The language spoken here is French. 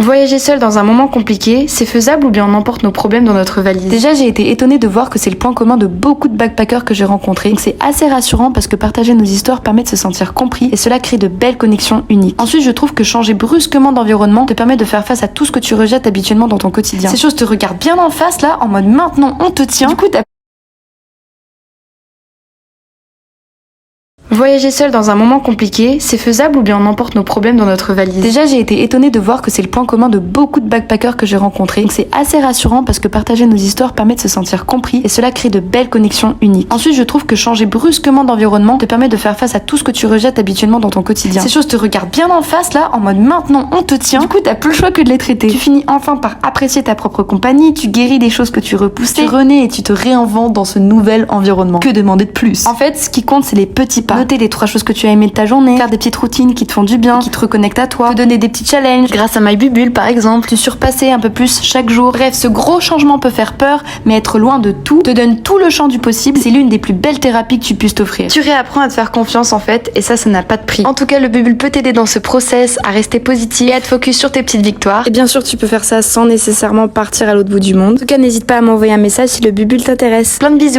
Voyager seul dans un moment compliqué, c'est faisable ou bien on emporte nos problèmes dans notre valise? Déjà, j'ai été étonnée de voir que c'est le point commun de beaucoup de backpackers que j'ai rencontrés. Donc c'est assez rassurant parce que partager nos histoires permet de se sentir compris et cela crée de belles connexions uniques. Ensuite, je trouve que changer brusquement d'environnement te permet de faire face à tout ce que tu rejettes habituellement dans ton quotidien. Ces choses te regardent bien en face là, en mode maintenant on te tient. Du coup, Voyager seul dans un moment compliqué, c'est faisable ou bien on emporte nos problèmes dans notre valise? Déjà, j'ai été étonnée de voir que c'est le point commun de beaucoup de backpackers que j'ai rencontrés. Donc c'est assez rassurant parce que partager nos histoires permet de se sentir compris et cela crée de belles connexions uniques. Ensuite, je trouve que changer brusquement d'environnement te permet de faire face à tout ce que tu rejettes habituellement dans ton quotidien. Ces choses te regardent bien en face là, en mode maintenant on te tient. Du coup, t'as plus le choix que de les traiter. Tu finis enfin par apprécier ta propre compagnie, tu guéris des choses que tu repoussais, tu renais et tu te réinventes dans ce nouvel environnement. Que demander de plus? En fait, ce qui compte, c'est les petits pas. Noter les 3 choses que tu as aimé de ta journée, faire des petites routines qui te font du bien, qui te reconnectent à toi, te donner des petits challenges, grâce à MyBubule par exemple, te surpasser un peu plus chaque jour. Bref, ce gros changement peut faire peur, mais être loin de tout te donne tout le champ du possible. C'est l'une des plus belles thérapies que tu puisses t'offrir. Tu réapprends à te faire confiance en fait, et ça n'a pas de prix. En tout cas, le Bubule peut t'aider dans ce process, à rester positif et à te focus sur tes petites victoires. Et bien sûr, tu peux faire ça sans nécessairement partir à l'autre bout du monde. En tout cas, n'hésite pas à m'envoyer un message si le Bubule t'intéresse. Plein de bisous.